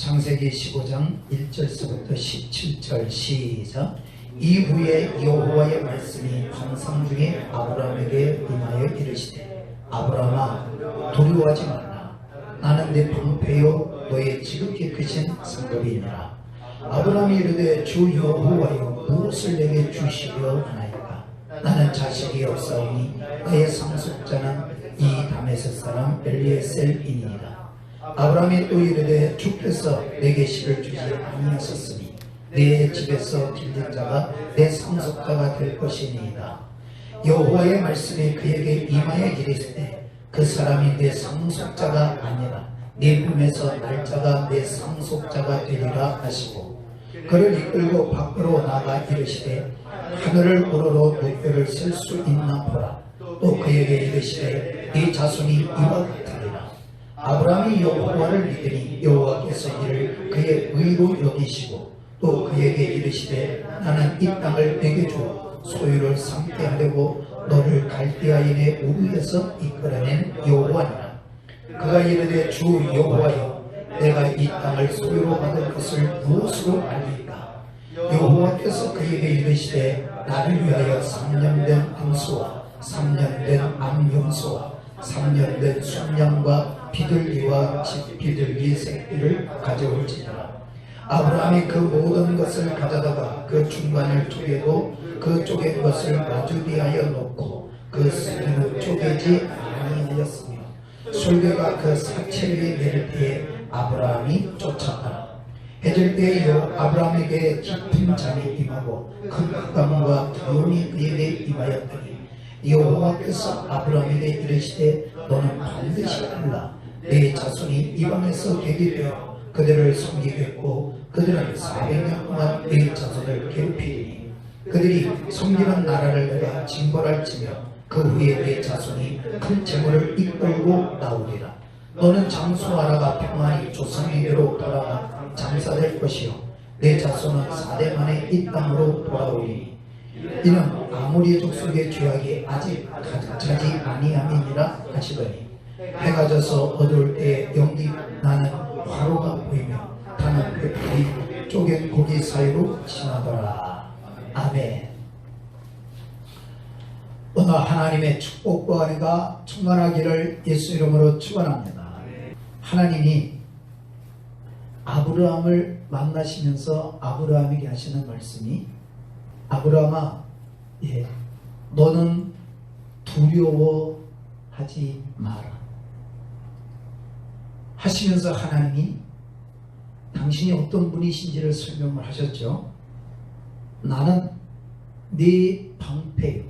창세기 15장 1절서부터 17절 시작. 이후에 여호와의 말씀이 환상 중에 아브라함에게 임하여 이르시되 아브라함아 두려워하지 말라. 나는 네 방패요 너의 지극히 크신 상급이니라. 아브라함이 이르되 주 여호와여 무엇을 내게 주시려 하나이까. 나는 자식이 없사오니 나의 상속자는 이 다메섹 사람 엘리에셀이니이다. 아브라함이 또 이르되 주께서 내게 씨를 주지 아니하셨으니 내 집에서 길린 자가 내 상속자가 될 것이니이다. 여호와의 말씀이 그에게 임하여 이르시되 그 사람이 내 상속자가 아니라 네 몸에서 날 자가 내 상속자가 되리라 하시고 그를 이끌고 밖으로 나가 이르시되 하늘을 우러러 물결을 쓸 수 있나 보라. 또 그에게 이르시되 네 자손이 이와 같으리라. 아브라함이 여호와를 믿으니 여호와께서 이를 그의 의로 여기시고 또 그에게 이르시되 나는 이 땅을 내게 주어 소유를 삼게 하려고 너를 갈대아인의 우르에서 이끌어낸 여호와니라. 그가 이르되 주 여호와여 내가 이 땅을 소유로 받을 것을 무엇으로 알리까. 여호와께서 그에게 이르시되 나를 위하여 3년 된 암소와 3년 된 암염소와 3년 된 순양과 비둘기와 비둘기 새끼를 가져올지니라. 아브라함이 그 모든 것을 가져다가 그 중간을 쪼개고 그 쪼갠 것을 마주리하여 놓고 그 수레는 쪼개지 아니하였으며 솔개가 그 사체 위에 내릴 때에 아브라함이 쫓았더라. 해질 때에 아브라함에게 깊은 잠이 임하고 큰 흑암과 두려움이 그에게 임하였더니 여호와께서 아브라함에게 이르시되 너는 반드시 알라. 내 자손이 이방에서 되게 되어 그들을 섬기겠고 그들은 400년 동안 내 자손을 괴롭히리니 그들이 섬기는 나라를 내가 징벌할지며 그 후에 내 자손이 큰 재물을 이끌고 나오리라. 너는 장수하라가 평안히 조상에게로 돌아가 장사될 것이요 내 자손은 4대 만에 이 땅으로 돌아오리니 이는 아모리 족속의 죄악이 아직 가득 차지 아니함이니라 하시더니 해가 져서 어두울 때에 연기 나는 화로가 보이며 타는 횃불이 쪼갠 고기 사이로 지나더라. 아멘. 오늘 하나님의 축복과 은혜가 충만하기를 예수 이름으로 축원합니다. 하나님이 아브라함을 만나시면서 아브라함에게 하시는 말씀이 아브라함아 너는 두려워하지 마라 하시면서 하나님이 당신이 어떤 분이신지를 설명을 하셨죠. 나는 네 방패요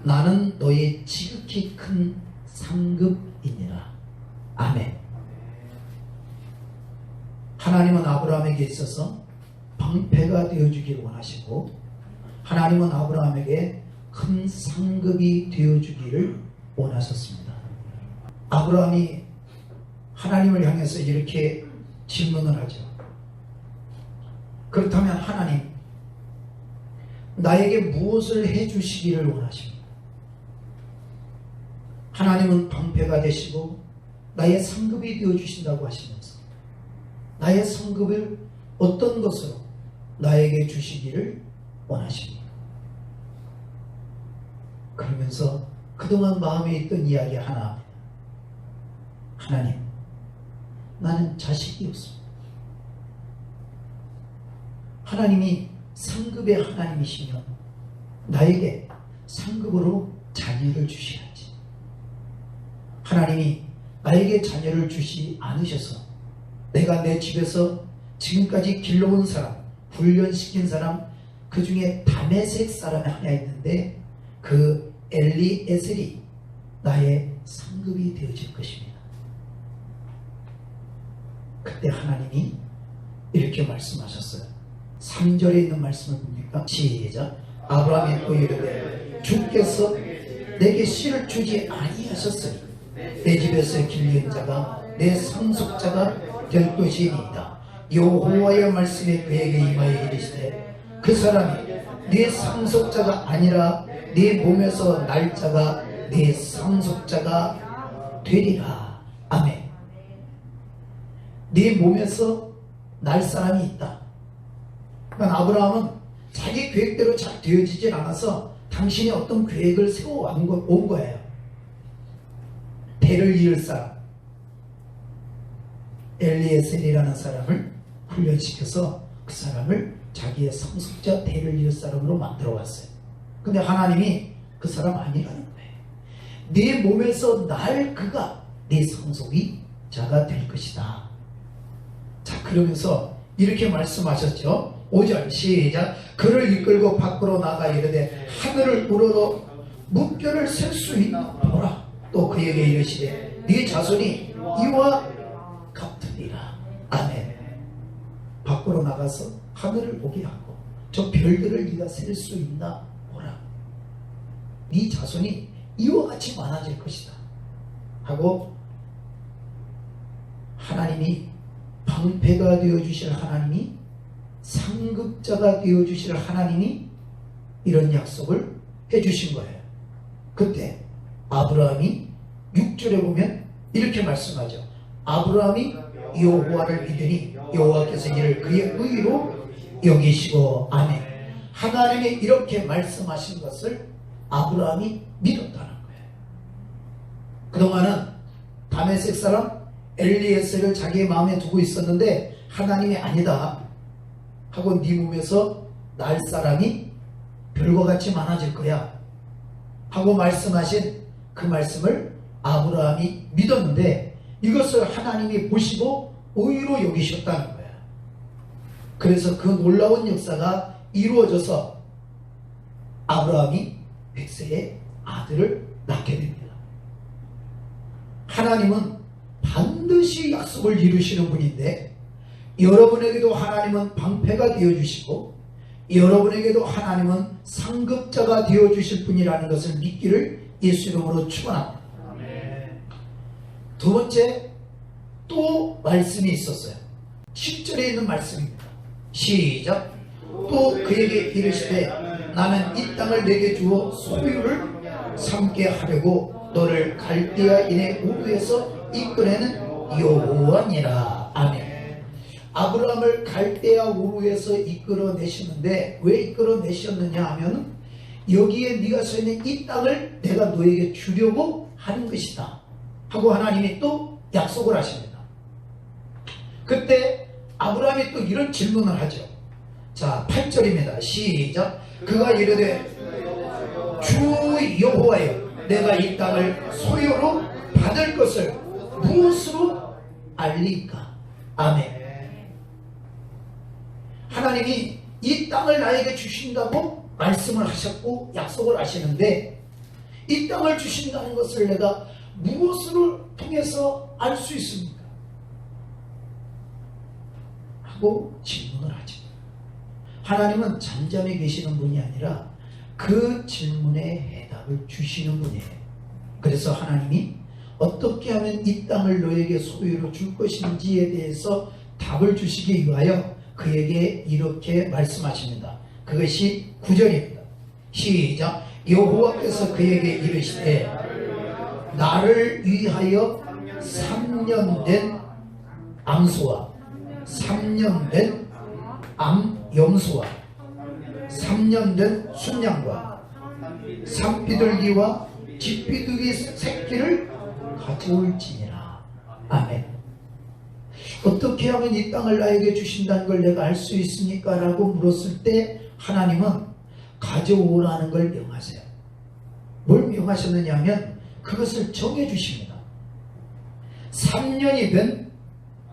나는 너의 지극히 큰 상급이니라. 아멘. 하나님은 아브라함에게 있어서 방패가 되어주기를 원하시고 하나님은 아브라함에게 큰 상급이 되어주기를 원하셨습니다. 아브라함이 하나님을 향해서 이렇게 질문을 하죠. 그렇다면 하나님 나에게 무엇을 해주시기를 원하십니까? 하나님은 방패가 되시고 나의 상급이 되어주신다고 하시면서 나의 상급을 어떤 것으로 나에게 주시기를 원하십니다. 그러면서 그동안 마음에 있던 이야기 하나 합니다. 하나님 나는 자식이 없습니다. 하나님이 상급의 하나님이시면 나에게 상급으로 자녀를 주셔야지. 하나님이 나에게 자녀를 주시 않으셔서 내가 내 집에서 지금까지 길러온 사람, 훈련시킨 사람, 그 중에 다메섹 사람이 하나 있는데 그 엘리에셀이 나의 상급이 되어질 것입니다. 그때 하나님이 이렇게 말씀하셨어요. 3절에 있는 말씀을 봅니까? 시작. 아브라함이 또 이르되 주께서 내게 씨를 주지 아니하셨으니 내 집에서 길린 자가 내 상속자가 될 것이니이다. 여호와의 말씀이 그에게 임하여 이르시되 그 사람이 네 상속자가 아니라 네 몸에서 날 자가 네 상속자가 되리라. 아멘. 네 몸에서 날 사람이 있다. 그러니까 아브라함은 자기 계획대로 잘 되어지질 않아서 당신이 어떤 계획을 세워온 거예요. 대를 이을 사람, 엘리에셀이라는 사람을 훈련시켜서 그 사람을 자기의 상속자 대를 이을 사람으로 만들어 왔어요. 근데 하나님이 그 사람 아니라는 거예요. 네 몸에서 날 그가 네 상속이 자가 될 것이다. 자, 그러면서 이렇게 말씀하셨죠. 5절 시작. 그를 이끌고 밖으로 나가 이르되 하늘을 우러러 무뼈를 셀 수 있나 보라. 또 그에게 이르시되 네 자손이 이와 같으리라. 아멘. 밖으로 나가서 하늘을 보게 하고 저 별들을 네가 셀 수 있나 보라. 네 자손이 이와 같이 많아질 것이다 하고, 하나님이 방패가 되어주실 하나님이, 상급자가 되어주실 하나님이 이런 약속을 해주신 거예요. 그때 아브라함이 6절에 보면 이렇게 말씀하죠. 아브라함이 여호와를 믿으니 여호와께서 이를 그의 의로 여기시고. 아멘. 하나님이 이렇게 말씀하신 것을 아브라함이 믿었다는 거예요. 그동안은 다메섹 사람 엘리에셀을 자기의 마음에 두고 있었는데 하나님이 아니다 하고 네 몸에서 날 사람이 별과 같이 많아질 거야 하고 말씀하신 그 말씀을 아브라함이 믿었는데 이것을 하나님이 보시고 의로 여기셨다는 거야. 그래서 그 놀라운 역사가 이루어져서 아브라함이 100세에 아들을 낳게 됩니다. 하나님은 반드시 약속을 이루시는 분인데 여러분에게도 하나님은 방패가 되어주시고 여러분에게도 하나님은 상급자가 되어주실 분이라는 것을 믿기를 예수 이름으로 축원합니다. 두 번째, 또 말씀이 있었어요. 10절에 있는 말씀입니다. 시작. 또 그에게 이르시되 나는 이 땅을 내게 주어 소유를 삼게 하려고 너를 갈대아인의 우르에서 이끌어내는 여호와니라. 아멘. 아브라함을 갈대아 우르에서 이끌어내시는데 왜 이끌어내셨느냐 하면 여기에 네가 서 있는 이 땅을 내가 너에게 주려고 하는 것이다 하고 하나님이 또 약속을 하십니다. 그때 아브라함이 또 이런 질문을 하죠. 자, 8절입니다. 시작. 그가 이르되 주 여호와여 내가 이 땅을 소유로 받을 것을 무엇으로 알리까? 아멘. 하나님이 이 땅을 나에게 주신다고 말씀을 하셨고 약속을 하시는데 이 땅을 주신다는 것을 내가 무엇을 통해서 알 수 있습니까? 하고 질문을 하죠. 하나님은 잠잠히 계시는 분이 아니라 그 질문에 해답을 주시는 분이에요. 그래서 하나님이 어떻게 하면 이 땅을 너에게 소유로 줄 것인지에 대해서 답을 주시기 위하여 그에게 이렇게 말씀하십니다. 그것이 9절입니다. 시작. 여호와께서 그에게 이르시되 나를 위하여 3년 된 암소와 3년 된 염소와 3년 된 순양과 산비둘기와 쥐비둘기 새끼를 가져올지니라. 아멘. 어떻게 하면 이 땅을 나에게 주신다는 걸 내가 알 수 있습니까? 라고 물었을 때 하나님은 가져오라는 걸 명하세요. 뭘 명하셨느냐 하면 그것을 정해 주십니다. 3년이 된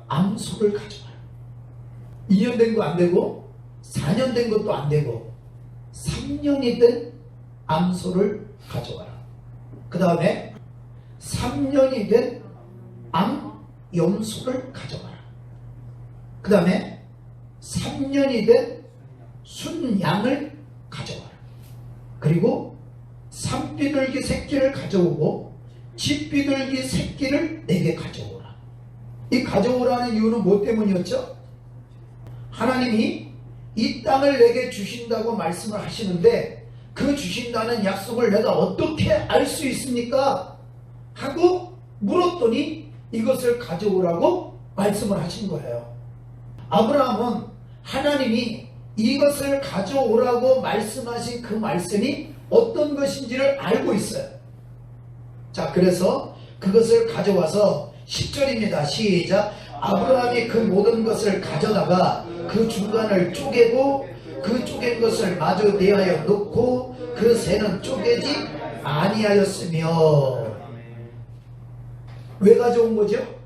암소를 가져와라. 2년 된 거 안 되고 4년 된 것도 안 되고 3년이 된 암소를 가져와라. 그 다음에 3년이 된 염소를 가져와라. 그 다음에 3년이 된 순양을 가져와라. 그리고 산비둘기 새끼를 가져오고 쥐비둘기 새끼를 내게 가져오라. 이 가져오라는 이유는 뭐 때문이었죠? 하나님이 이 땅을 내게 주신다고 말씀을 하시는데 그 주신다는 약속을 내가 어떻게 알 수 있습니까? 하고 물었더니 이것을 가져오라고 말씀을 하신 거예요. 아브라함은 하나님이 이것을 가져오라고 말씀하신 그 말씀이 어떤 것인지를 알고 있어요. 자, 그래서 그것을 가져와서 10절입니다. 시작. 아브라함이 그 모든 것을 가져다가 그 중간을 쪼개고 그 쪼갠 것을 마저 내하여 놓고 그 새는 쪼개지 아니하였으며. 왜 가져온 거죠?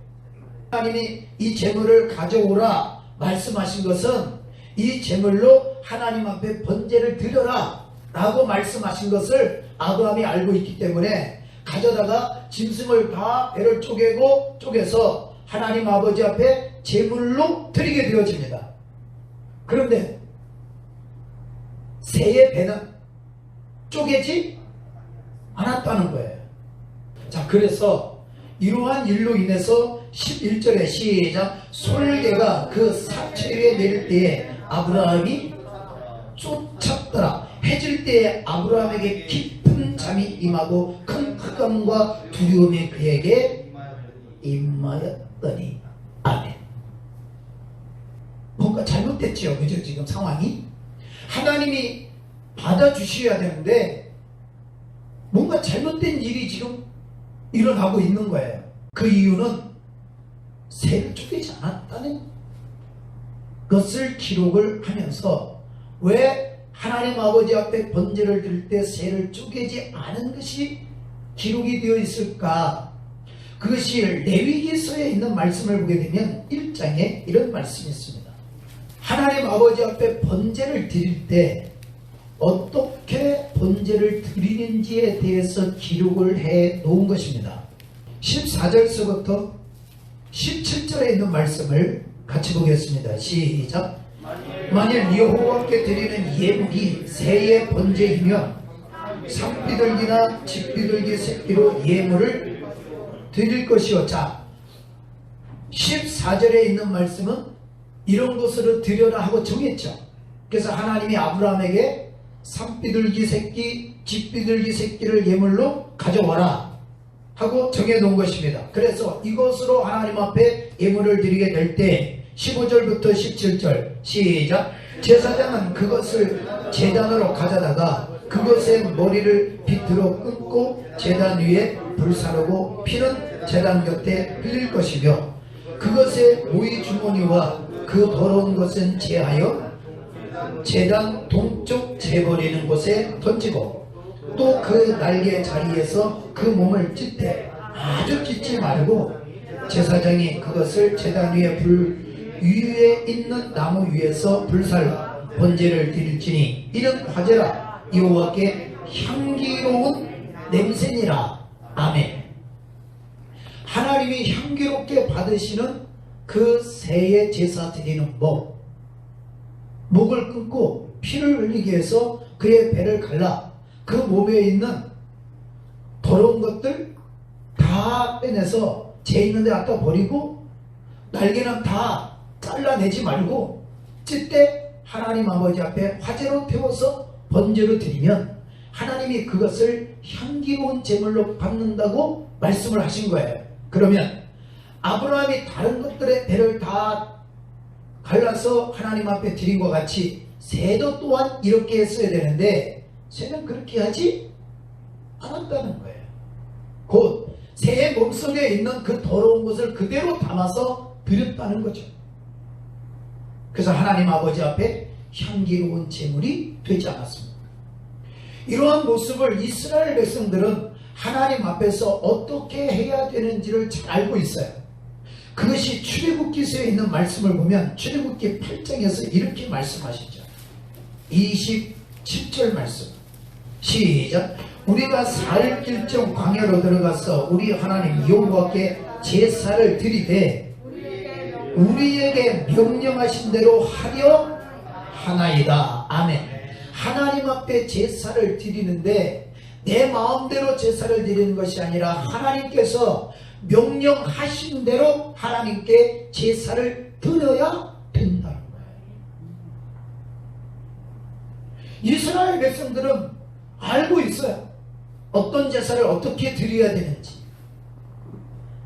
하나님이 이 제물을 가져오라 말씀하신 것은 이 제물로 하나님 앞에 번제를 드려라 라고 말씀하신 것을 아브라함이 알고 있기 때문에 가져다가 짐승을 다 배를 쪼개서 하나님 아버지 앞에 제물로 드리게 되어집니다. 그런데 새의 배는 쪼개지 않았다는 거예요. 자, 그래서 이러한 일로 인해서 11절에 시작. 솔개가 그 사체 위에 내릴 때에 아브라함이 쫓았더라. 해질 때에 아브라함에게 깊은 잠이 임하고 큰 흑암과 두려움이 그에게 임하였더니. 아멘. 뭔가 잘못됐죠, 그죠? 지금 상황이 하나님이 받아주셔야 되는데 뭔가 잘못된 일이 지금 일어나고 있는 거예요. 그 이유는 새를 쪼개지 않았다는 것을 기록을 하면서 왜 하나님 아버지 앞에 번제를 드릴 때 새를 쪼개지 않은 것이 기록이 되어 있을까? 그것이 레위기서에 있는 말씀을 보게 되면 1장에 이런 말씀이 있습니다. 하나님 아버지 앞에 번제를 드릴 때 어떻게 번제를 드리는지에 대해서 기록을 해 놓은 것입니다. 14절서부터 17절에 있는 말씀을 같이 보겠습니다. 시작. 만일 여호와께 드리는 예물이 새의 번제이면 산비둘기나 집비둘기 새끼로 예물을 드릴 것이요. 자, 14절에 있는 말씀은 이런 것으로 드려라 하고 정했죠. 그래서 하나님이 아브라함에게 산비둘기 새끼, 집비둘기 새끼를 예물로 가져와라 하고 정해놓은 것입니다. 그래서 이것으로 하나님 앞에 예물을 드리게 될 때 15절부터 17절 시작. 제사장은 그것을 제단으로 가져다가 그것의 머리를 비트로 끊고 제단 위에 불사르고 피는 제단 곁에 흘릴 것이며 그것의 모이 주머니와 그 더러운 것은 제하여 제단 동쪽 재버리는 곳에 던지고 또 그 날개 자리에서 그 몸을 찢되 아주 찢지 말고 제사장이 그것을 제단 위에 불 위에 있는 나무 위에서 불살라 번제를 드릴지니 이는 화제라 여호와께 향기로운 냄새니라. 아멘. 하나님이 향기롭게 받으시는 그 새의 제사 드리는 목을 끊고 피를 흘리게 해서 그의 배를 갈라 그 몸에 있는 더러운 것들 다 빼내서 재 있는 데 갖다 버리고 날개는 다 잘라내지 말고 찢되 하나님 아버지 앞에 화제로 태워서 번제로 드리면 하나님이 그것을 향기로운 제물로 받는다고 말씀을 하신 거예요. 그러면 아브라함이 다른 것들의 배를 다 갈라서 하나님 앞에 드린 것 같이 새도 또한 이렇게 했어야 되는데 새는 그렇게 하지 않았다는 거예요. 곧 새의 몸속에 있는 그 더러운 것을 그대로 담아서 드렸다는 거죠. 그래서 하나님 아버지 앞에 향기로운 제물이 되지 않았습니다. 이러한 모습을 이스라엘 백성들은 하나님 앞에서 어떻게 해야 되는지를 잘 알고 있어요. 그것이 출애굽기서에 있는 말씀을 보면 출애굽기 8장에서 이렇게 말씀하시죠. 27절 말씀 시작. 우리가 살 길정 광야로 들어가서 우리 하나님 여호와께 제사를 드리되 우리에게 명령하신 대로 하려 하나이다. 아멘. 하나님 앞에 제사를 드리는데 내 마음대로 제사를 드리는 것이 아니라 하나님께서 명령하신 대로 하나님께 제사를 드려야 된다는 거예요. 이스라엘 백성들은 알고 있어요. 어떤 제사를 어떻게 드려야 되는지.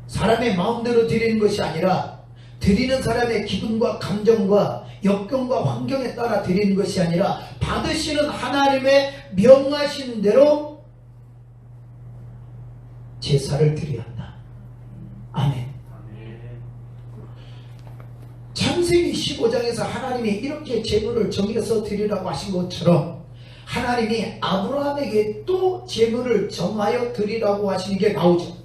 사람의 마음대로 드리는 것이 아니라 드리는 사람의 기분과 감정과 역경과 환경에 따라 드리는 것이 아니라 받으시는 하나님의 명하신 대로 제사를 드려야 한다. 아멘. 창세기 15장에서 하나님이 이렇게 제물을 정해서 드리라고 하신 것처럼 하나님이 아브라함에게 또 제물을 정하여 드리라고 하시는 게 나오죠.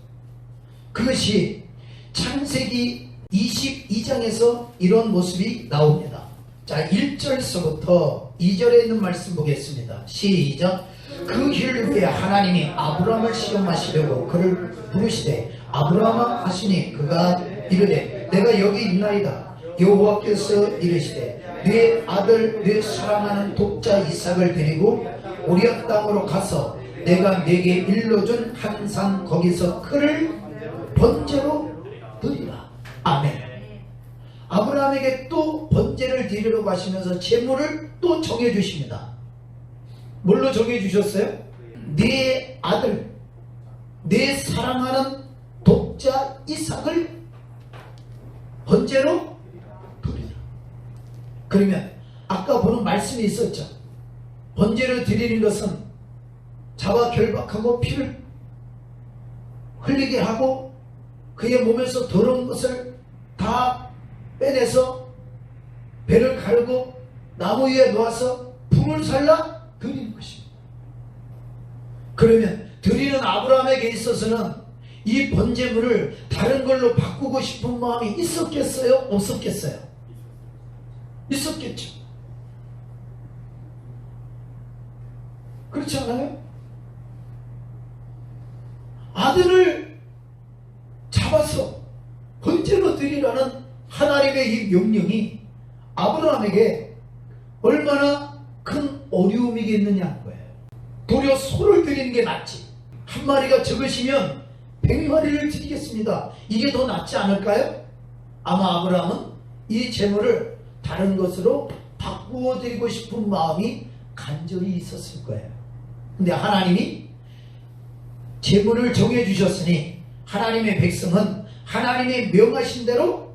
그것이 창세기 22장에서 이런 모습이 나옵니다. 자, 1절서부터 2절에 있는 말씀 보겠습니다. 시작. 그 일 후에 하나님이 아브라함을 시험하시려고 그를 부르시되 아브라함아 하시니 그가 이르되 내가 여기 있나이다. 여호와께서 이르시되 네 아들 네 사랑하는 독자 이삭을 데리고 모리아 땅으로 가서 내가 네게 일러준 한 산 거기서 그를 번제로 드리라. 아멘. 아브라함에게 또 번제를 드리려고 하시면서 제물을 또 정해주십니다. 뭘로 정해주셨어요? 네 아들 네 사랑하는 독자 이삭을 번제로 드리라. 그러면 아까 보는 말씀이 있었죠. 번제로 드리는 것은 자와 결박하고 피를 흘리게 하고 그의 몸에서 더러운 것을 다 빼내서 배를 갈고 나무 위에 놓아서 품을 살라 드리는 것입니다. 그러면 드리는 아브라함에게 있어서는 이 번제물을 다른 걸로 바꾸고 싶은 마음이 있었겠어요? 없었겠어요? 있었겠죠. 그렇지 않아요? 아들을 잡아서 번제로 드리라는 하나님의 이 명령이 아브라함에게 얼마나 큰 어려움이겠느냐 하는 거예요. 도리어 소를 드리는 게 낫지. 한 마리가 적으시면 100마리를 드리겠습니다. 이게 더 낫지 않을까요? 아마 아브라함은 이 제물을 다른 것으로 바꾸어 드리고 싶은 마음이 간절히 있었을 거예요. 근데 하나님이 제물을 정해주셨으니 하나님의 백성은 하나님의 명하신 대로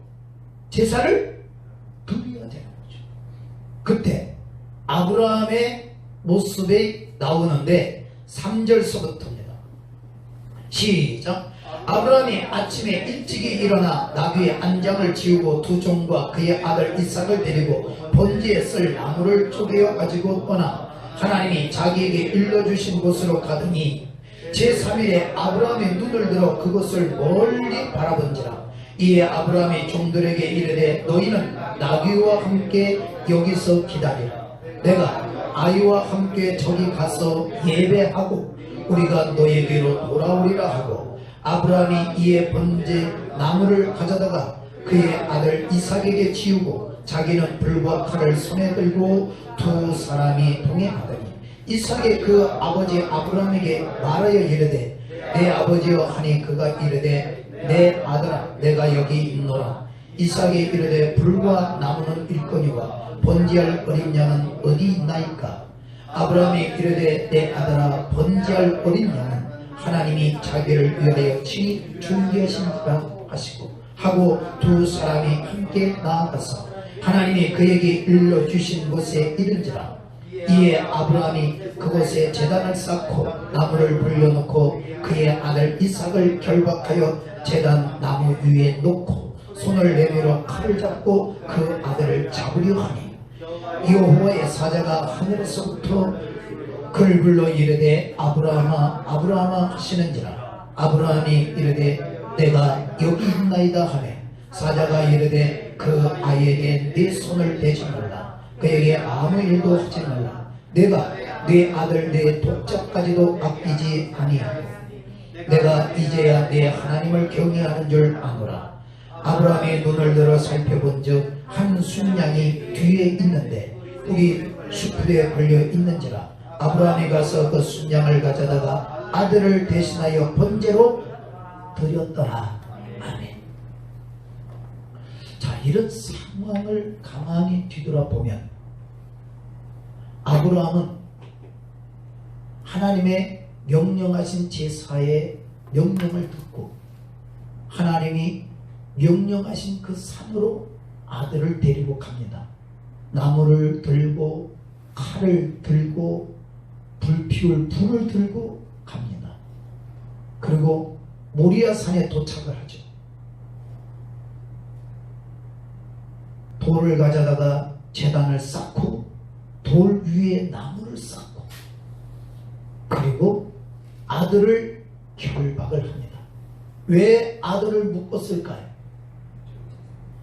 제사를 드려야 되는 거죠. 그때 아브라함의 모습이 나오는데 3절서부터입니다. 시작. 아브라함이 아침에 일찍이 일어나 나귀의 안장을 지우고 두 종과 그의 아들 이삭을 데리고 번제에 쓸 나무를 쪼개어 가지고 떠나 하나님이 자기에게 일러주신 곳으로 가더니 제3일에 아브라함이 눈을 들어 그곳을 멀리 바라본지라. 이에 아브라함이 종들에게 이르되 너희는 나귀와 함께 여기서 기다리라. 내가 아이와 함께 저기 가서 예배하고 우리가 너에게로 돌아오리라 하고 아브라함이 이에 번제 나무를 가져다가 그의 아들 이삭에게 지우고 자기는 불과 칼을 손에 들고 두 사람이 동행하더니 이삭의 그 아버지 아브라함에게 말하여 이르되 내 아버지여 하니 그가 이르되 내 아들아 내가 여기 있노라. 이삭이 이르되 불과 나무는 일거니와 번제할 어린 양은 어디 있나이까. 아브라함이 이르되 내 아들아 번제할 어린 양은 하나님이 자기를 위하여 친히 준비하신다 하시고 하고 두 사람이 함께 나아가서 하나님이 그에게 일러주신 곳에 이른지라. 이에 아브라함이 그곳에 제단을 쌓고 나무를 불려놓고 그의 아들 이삭을 결박하여 제단 나무 위에 놓고 손을 내밀어 칼을 잡고 그 아들을 잡으려 하니 여호와의 사자가 하늘에서부터 그를 불러 이르되 아브라함아 아브라함아 하시는지라. 아브라함이 이르되 내가 여기 있나이다 하매 사자가 이르되 그 아이에게 네 손을 대지 말라. 그에게 아무 일도 하지 말라. 내가 네 아들 네 독자까지도 아끼지 아니하고 내가 이제야 네 하나님을 경외하는 줄 아노라. 아브라함이 눈을 들어 살펴본즉 한 순양이 뒤에 있는데 뿔이 수풀에 걸려 있는지라. 아브라함이 가서 그 순양을 가져다가 아들을 대신하여 번제로 드렸더라. 아멘. 자, 이런 상황을 가만히 뒤돌아보면 아브라함은 하나님의 명령하신 제사의 명령을 듣고 하나님이 명령하신 그 산으로 아들을 데리고 갑니다. 나무를 들고 칼을 들고 불 피울 불을 들고 갑니다. 그리고 모리아 산에 도착을 하죠. 돌을 가져다가 제단을 쌓고 돌 위에 나무를 쌓고 그리고 아들을 결박을 합니다. 왜 아들을 묶었을까요?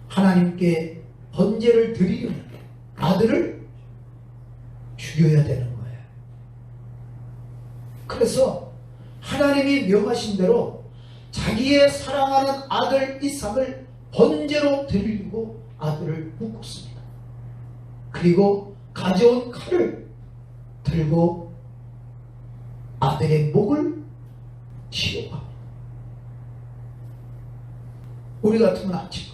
하나님께 번제를 드리려면 아들을 죽여야 되는 거예요. 그래서 하나님이 명하신 대로 자기의 사랑하는 아들 이삭을 번제로 드리려고 아들을 묶었습니다. 그리고 가져온 칼을 들고 아들의 목을 치려고 합니다. 우리 같으면 안 칠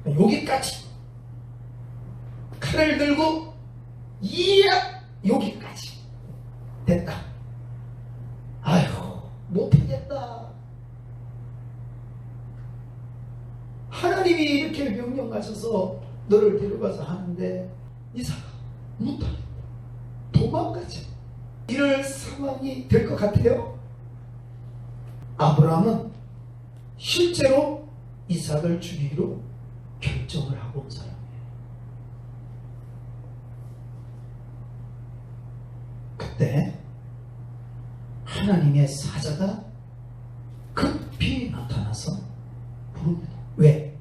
거예요. 여기까지 칼을 들고 이야 여기까지 됐다. 아휴 못하겠다. 하나님이 이렇게 명령하셔서 너를 데려가서 하는데 이삭아 못하겠다. 도망가자. 이럴 상황이 될 것 같아요. 아브라함은 실제로 이삭을 죽이기로 결정을 하고 온 사람이에요. 그때 하나님의 사자가 급히 나타나서 부릅니다. 왜?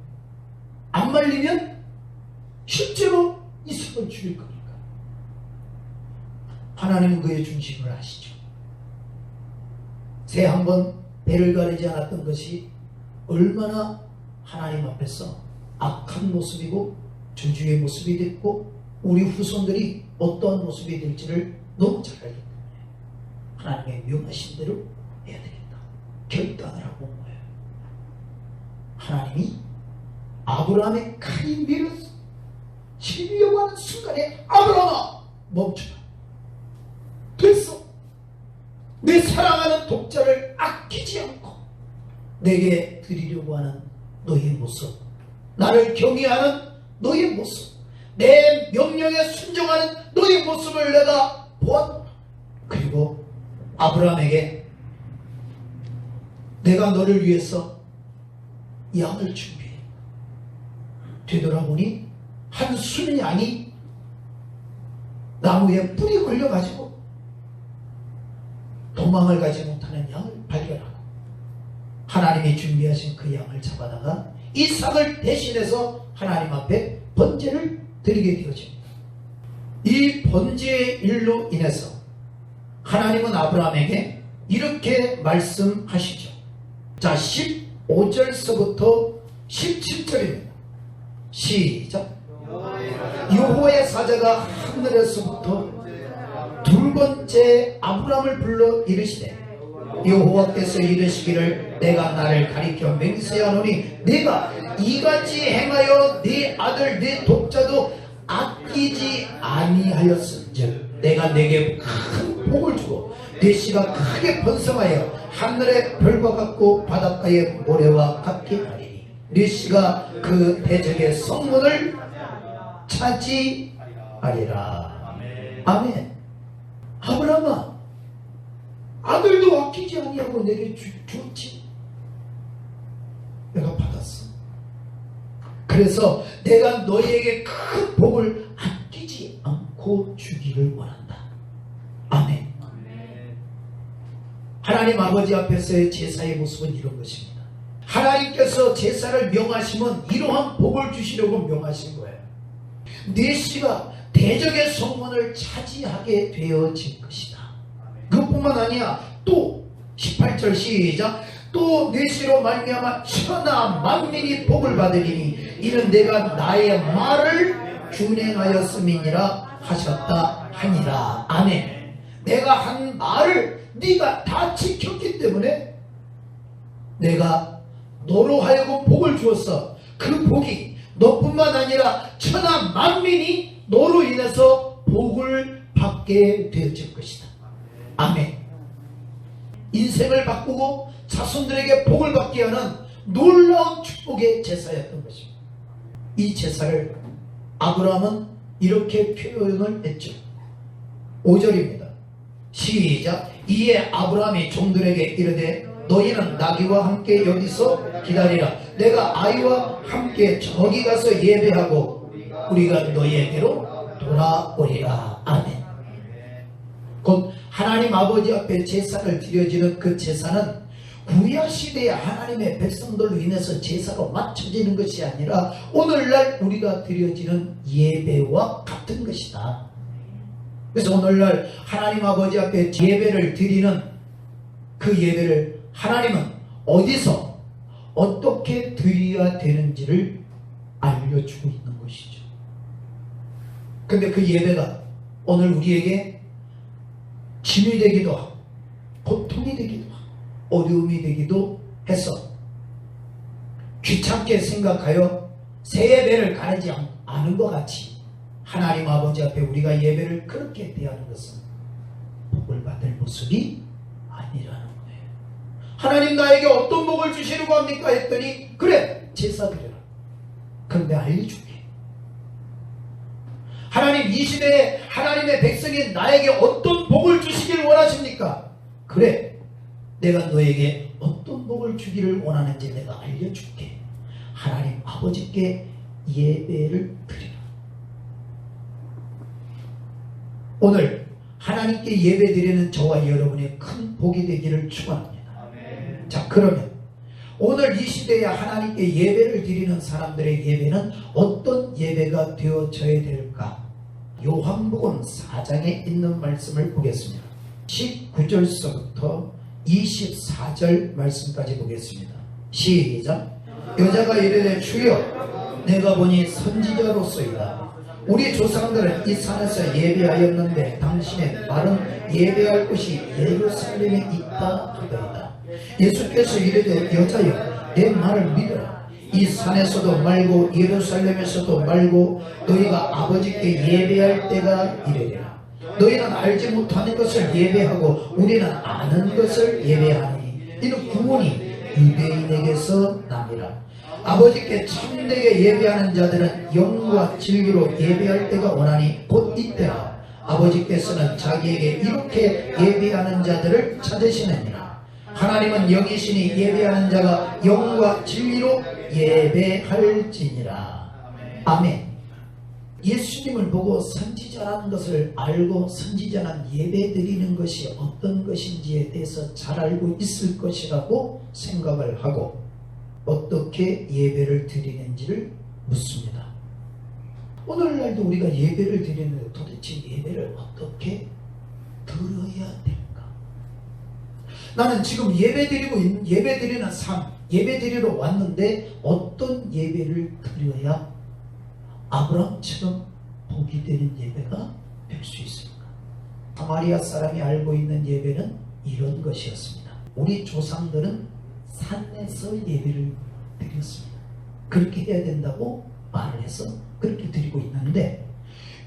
안 말리면 실제로 이삭을 죽일 거니까. 하나님은 그의 중심을 아시죠. 새 한 번 배를 가리지 않았던 것이 얼마나 하나님 앞에서 악한 모습이고 저주의 모습이 됐고 우리 후손들이 어떠한 모습이 될지를 너무 잘 알기 때문에 하나님의 명하신 대로 해야 되겠다 결단을 하고 온 거예요. 하나님이 아브라함의 칼이 밀어 치려고 하는 순간에 아브라함아 멈춰라. 됐어. 내 사랑하는 독자를 아끼지 않고 내게 드리려고 하는 너의 모습, 나를 경외하는 너의 모습, 내 명령에 순종하는 너의 모습을 내가 보았노라. 그리고 아브라함에게 내가 너를 위해서 양을 준비해. 되돌아보니 한 순양이 나무에 뿔이 걸려가지고 도망을 가지 못하는 양을 발견하고 하나님이 준비하신 그 양을 잡아다가 이삭을 대신해서 하나님 앞에 번제를 드리게 되어집니다. 이 번제의 일로 인해서 하나님은 아브라함에게 이렇게 말씀하시죠. 자, 15절서부터 17절입니다. 시작. 여호와의 사자가 하늘에서부터 두 번째 아브라함을 불러 이르시되 여호와께서 이르시기를 내가 나를 가리켜 맹세하노니 내가 이같이 행하여 네 아들 네 독자도 아끼지 아니하였은즉 내가 내게 큰 복을 주고 네 씨가 크게 번성하여 하늘의 별과 같고 바닷가의 모래와 같게 하리니 네 씨가 그 대적의 성문을 차지하리라. 아멘. 아브라함아 아들도 아끼지 아니하고 내게 주었지. 내가 받았어. 그래서 내가 너희에게 큰 복을 아끼지 않고 주기를 원한다. 아멘. 하나님 아버지 앞에서의 제사의 모습은 이런 것입니다. 하나님께서 제사를 명하시면 이러한 복을 주시려고 명하신 거예요. 네 씨가 대적의 성문을 차지하게 되어진 것이다. 그뿐만 아니야. 또 18절 시작. 또 네 씨로 말미암아 천하 만민이 복을 받으리니 이는 내가 나의 말을 준행하였음이니라 하셨다 하니라. 아멘. 내가 한 말을 네가 다 지켰기 때문에 내가 너로 하여금 복을 주었어. 그 복이 너뿐만 아니라 천하 만민이 너로 인해서 복을 받게 되어질 것이다. 아멘. 인생을 바꾸고 자손들에게 복을 받게 하는 놀라운 축복의 제사였던 것입니다. 이 제사를 아브라함은 이렇게 표현을 했죠. 5절입니다. 시작. 이에 아브라함이 종들에게 이르되 너희는 나귀와 함께 여기서 기다리라. 내가 아이와 함께 저기 가서 예배하고 우리가 너희에게로 돌아오리라. 아멘. 곧 하나님 아버지 앞에 제사를 드려지는 그 제사는 구약 시대의 하나님의 백성들로 인해서 제사로 맞춰지는 것이 아니라 오늘날 우리가 드려지는 예배와 같은 것이다. 그래서 오늘날 하나님 아버지 앞에 예배를 드리는 그 예배를 하나님은 어디서 어떻게 드려야 되는지를 알려주고 있는 것이죠. 근데 그 예배가 오늘 우리에게 짐이 되기도 하고 고통이 되기도 하고 어려움이 되기도 해서 귀찮게 생각하여 새 예배를 가리지 않은 것 같이 하나님 아버지 앞에 우리가 예배를 그렇게 대하는 것은 복을 받을 모습이 아니라는 거예요. 하나님 나에게 어떤 복을 주시려고 합니까? 했더니 그래 제사 드려라. 그런데 알려줄게. 하나님 이 시대에 하나님의 백성인 나에게 어떤 복을 주시길 원하십니까? 그래 내가 너에게 어떤 복을 주기를 원하는지 내가 알려줄게. 하나님 아버지께 예배를 드리라. 오늘 하나님께 예배 드리는 저와 여러분의 큰 복이 되기를 축원합니다. 자, 그러면 오늘 이 시대에 하나님께 예배를 드리는 사람들의 예배는 어떤 예배가 되어져야 될까? 요한복음 4장에 있는 말씀을 보겠습니다. 19절서부터 24절 말씀까지 보겠습니다. 시작. 여자가 이르되 주여 내가 보니 선지자로소이다. 우리 조상들은 이 산에서 예배하였는데 당신의 말은 예배할 곳이 예루살렘에 있다 하더이다. 예수께서 이르되 여자여 내 말을 믿어라. 이 산에서도 말고 예루살렘에서도 말고 너희가 아버지께 예배할 때가 이르리라. 너희는 알지 못하는 것을 예배하고 우리는 아는 것을 예배하니 이는 구원이 유대인에게서 남이라. 아버지께 참되게 예배하는 자들은 영과 진리로 예배할 때가 오나니 곧 이때라. 아버지께서는 자기에게 이렇게 예배하는 자들을 찾으시느니라. 하나님은 영이시니 예배하는 자가 영과 진리로 예배할지니라. 아멘. 예수님을 보고 선지자라는 것을 알고 선지자는 예배 드리는 것이 어떤 것인지에 대해서 잘 알고 있을 것이라고 생각을 하고 어떻게 예배를 드리는지를 묻습니다. 오늘날도 우리가 예배를 드리는데 도대체 예배를 어떻게 드려야 될까? 나는 지금 예배 드리는 삶, 예배 드리러 왔는데 어떤 예배를 드려야 아브라함처럼 복이 되는 예배가 될 수 있습니까? 사마리아 사람이 알고 있는 예배는 이런 것이었습니다. 우리 조상들은 산에서 예배를 드렸습니다. 그렇게 해야 된다고 말을 해서 그렇게 드리고 있는데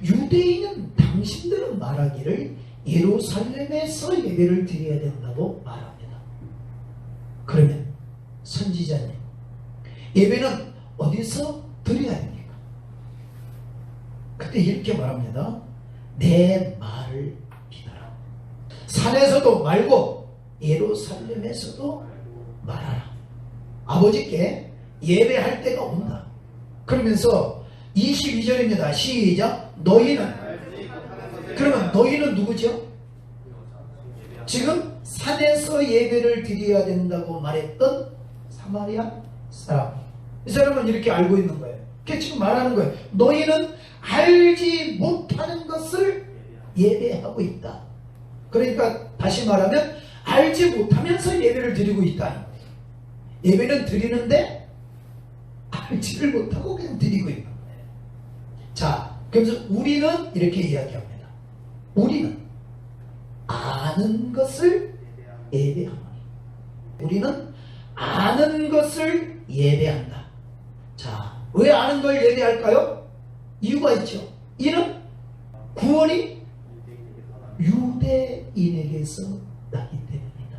유대인은 당신들은 말하기를 예루살렘에서 예배를 드려야 된다고 말합니다. 그러면 선지자님, 예배는 어디서 드려야 됩니까? 그때 이렇게 말합니다. 내 말을 믿어라. 산에서도 말고 예루살렘에서도 말하라. 아버지께 예배할 때가 온다. 그러면서 22절입니다. 시작. 너희는, 그러면 너희는 누구죠? 지금 산에서 예배를 드려야 된다고 말했던 사마리아 사람. 이 사람은 이렇게 알고 있는 거예요. 그게 지금 말하는 거예요. 너희는 알지 못하는 것을 예배하고 있다. 그러니까 다시 말하면 알지 못하면서 예배를 드리고 있다. 예배는 드리는데 알지를 못하고 그냥 드리고 있는 거예요. 자, 그래서 우리는 이렇게 이야기합니다. 우리는 아는 것을 예배하노니. 우리는 아는 것을 예배한다. 자, 왜 아는 걸 예배할까요? 이유가 있죠. 이는 구원이 유대인에게서 나기 때문이다.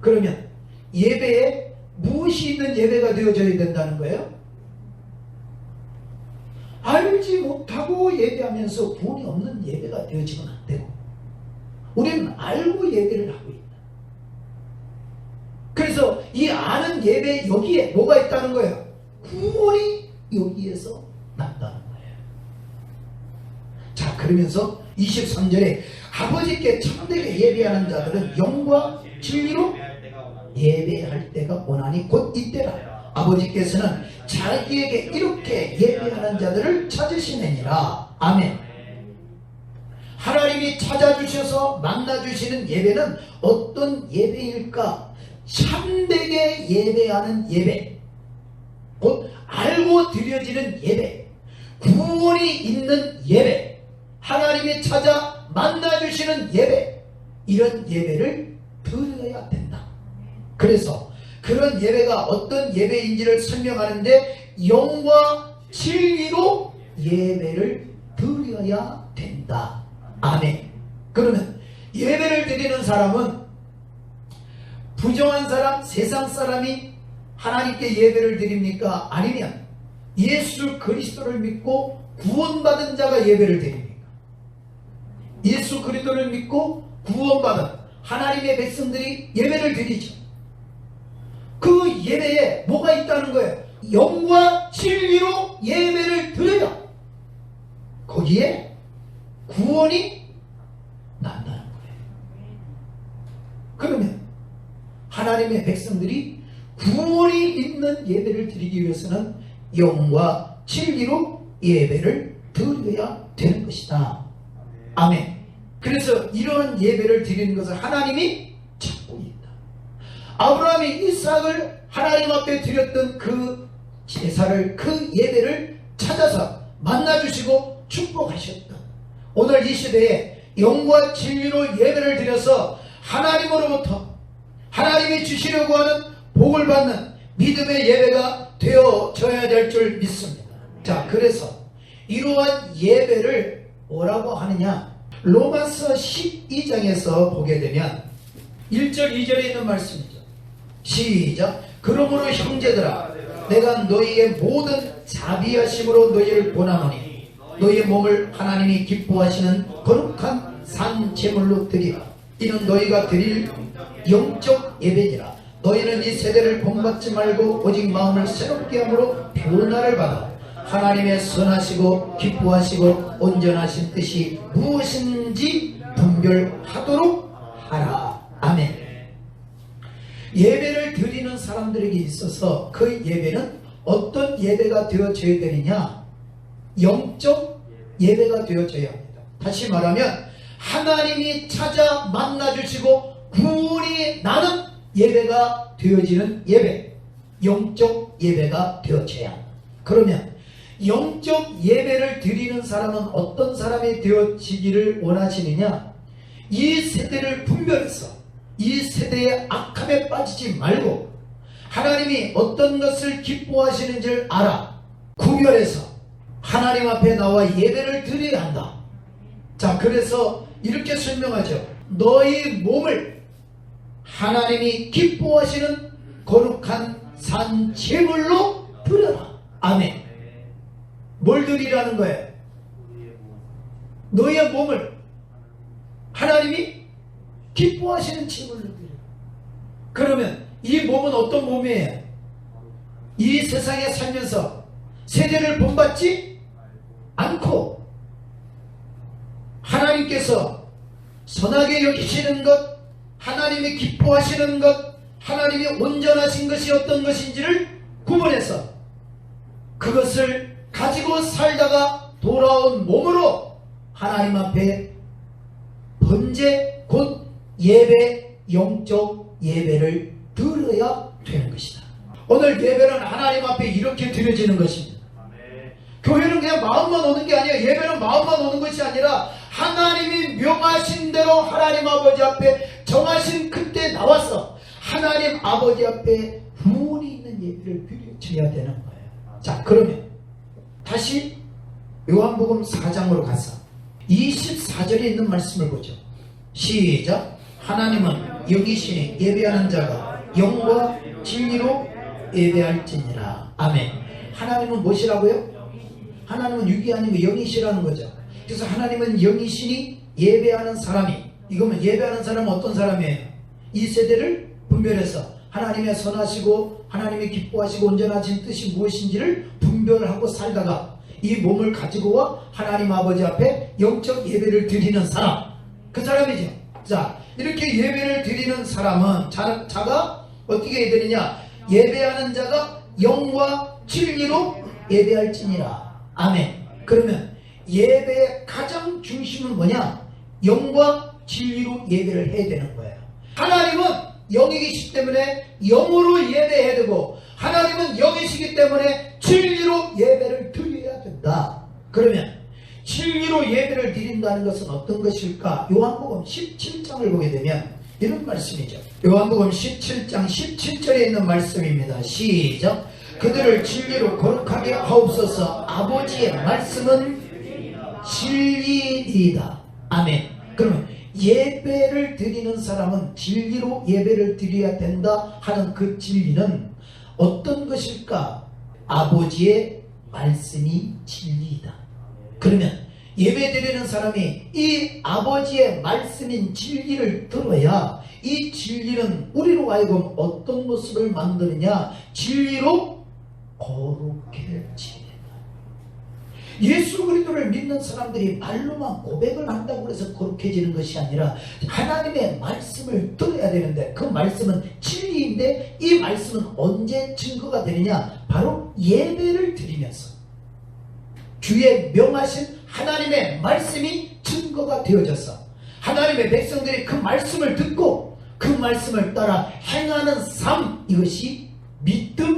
그러면 예배에 무엇이 있는 예배가 되어져야 된다는 거예요? 알지 못하고 예배하면서 구원이 없는 예배가 되어지면 안 되고, 우리는 알고 예배를 하고 있다. 그래서 이 아는 예배 여기에 뭐가 있다는 거예요? 구원이 여기에서 난다는 거예요. 자, 그러면서 23절에 아버지께 참되게 예배하는 자들은 영과 진리로 예배할 때가 오나니 곧 이때라. 아버지께서는 자기에게 이렇게 예배하는 자들을 찾으시느니라. 아멘. 하나님이 찾아주셔서 만나주시는 예배는 어떤 예배일까? 참되게 예배하는 예배, 곧 알고 드려지는 예배, 구원이 있는 예배, 하나님이 찾아 만나주시는 예배, 이런 예배를 드려야 된다. 그래서 그런 예배가 어떤 예배인지를 설명하는데 영과 진리로 예배를 드려야 된다. 아멘. 그러면 예배를 드리는 사람은 부정한 사람, 세상 사람이 하나님께 예배를 드립니까? 아니면 예수 그리스도를 믿고 구원받은 자가 예배를 드립니까? 예수 그리스도를 믿고 구원받은 하나님의 백성들이 예배를 드리죠. 그 예배에 뭐가 있다는 거예요? 영과 진리로 예배를 드려야 거기에 구원이 난다는 거예요. 그러면 하나님의 백성들이 구원이 있는 예배를 드리기 위해서는 영과 진리로 예배를 드려야 되는 것이다. 아멘. 그래서 이러한 예배를 드리는 것을 하나님이 찾고 있다. 아브라함이 이삭을 하나님 앞에 드렸던 그 제사를, 그 예배를 찾아서 만나주시고 축복하셨다. 오늘 이 시대에 영과 진리로 예배를 드려서 하나님으로부터 하나님이 주시려고 하는 복을 받는 믿음의 예배가 되어져야 될 줄 믿습니다. 자, 그래서 이러한 예배를 뭐라고 하느냐? 로마서 12장에서 보게 되면 1절 2절에 있는 말씀이죠. 시작. 그러므로 형제들아, 내가 너희의 모든 자비하심으로 너희를 권하노니 너희의 몸을 하나님이 기뻐하시는 거룩한 산 제물로 드리라. 이는 너희가 드릴 영적 예배니라. 너희는 이 세대를 본받지 말고 오직 마음을 새롭게 함으로 변화를 받아 하나님의 선하시고 기뻐하시고 온전하신 뜻이 무엇인지 분별하도록 하라. 아멘. 예배를 드리는 사람들에게 있어서 그 예배는 어떤 예배가 되어져야 되느냐? 영적 예배가 되어져야 합니다. 다시 말하면 하나님이 찾아 만나주시고 구원이 나는 예배가 되어지는 예배, 영적 예배가 되어져야 합니다. 그러면 영적 예배를 드리는 사람은 어떤 사람이 되어지기를 원하시느냐? 이 세대를 분별해서 이 세대의 악함에 빠지지 말고 하나님이 어떤 것을 기뻐하시는지를 알아 구별해서 하나님 앞에 나와 예배를 드려야 한다. 자, 그래서 이렇게 설명하죠. 너희 몸을 하나님이 기뻐하시는 거룩한 산 제물로 드려라. 아멘. 뭘 드리라는 거예요? 너희의 몸을 하나님이 기뻐하시는 제물로 드려라. 그러면 이 몸은 어떤 몸이에요? 이 세상에 살면서 세대를 본받지 않고 하나님께서 선하게 여기시는 것, 하나님이 기뻐하시는 것, 하나님이 온전하신 것이 어떤 것인지를 구분해서 그것을 가지고 살다가 돌아온 몸으로 하나님 앞에 번제 곧 예배, 영적 예배를 드려야 되는 것이다. 오늘 예배는 하나님 앞에 이렇게 드려지는 것입니다. 교회는 그냥 마음만 오는 게 아니에요. 예배는 마음만 오는 것이 아니라 하나님이 명하신 대로 하나님 아버지 앞에 정하신 그때 나와서 하나님 아버지 앞에 구원이 있는 예배를 드려야 되는 거예요. 자, 그러면 다시 요한복음 4장으로 가서 24절에 있는 말씀을 보죠. 시작. 하나님은 영이시니 예배하는 자가 영과 진리로 예배할지니라. 아멘. 하나님은 무엇이라고요? 하나님은 육이 아니고 영이시라는 거죠. 그래서 하나님은 영이시니 예배하는 사람이, 이거면 예배하는 사람은 어떤 사람이에요? 이 세대를 분별해서 하나님의 선하시고 하나님의 기뻐하시고 온전하신 뜻이 무엇인지를 분별하고 살다가 이 몸을 가지고와 하나님 아버지 앞에 영적 예배를 드리는 사람, 그 사람이죠. 자, 이렇게 예배를 드리는 사람은 자가 어떻게 해야 되느냐? 예배하는 자가 영과 진리로 예배할지니라. 아멘. 그러면 예배의 가장 중심은 뭐냐? 영과 진리로 예배를 해야 되는 거예요. 하나님은 영이시기 때문에 영으로 예배해야 되고, 하나님은 영이시기 때문에 진리로 예배를 드려야 된다. 그러면 진리로 예배를 드린다는 것은 어떤 것일까? 요한복음 17장을 보게 되면 이런 말씀이죠. 요한복음 17장 17절에 있는 말씀입니다. 시작. 그들을 진리로 거룩하게 하옵소서. 아버지의 말씀은 진리이다. 아멘. 그러면 예배를 드리는 사람은 진리로 예배를 드려야 된다 하는 그 진리는 어떤 것일까? 아버지의 말씀이 진리이다. 그러면 예배 드리는 사람이 이 아버지의 말씀인 진리를 들어야 이 진리는 우리로 하여금 어떤 모습을 만드느냐? 진리로 거룩해지는. 예수 그리스도를 믿는 사람들이 말로만 고백을 한다고 해서 거룩해지는 것이 아니라 하나님의 말씀을 들어야 되는데, 그 말씀은 진리인데 이 말씀은 언제 증거가 되느냐? 바로 예배를 드리면서 주의 명하신 하나님의 말씀이 증거가 되어져서 하나님의 백성들이 그 말씀을 듣고 그 말씀을 따라 행하는 삶, 이것이 믿음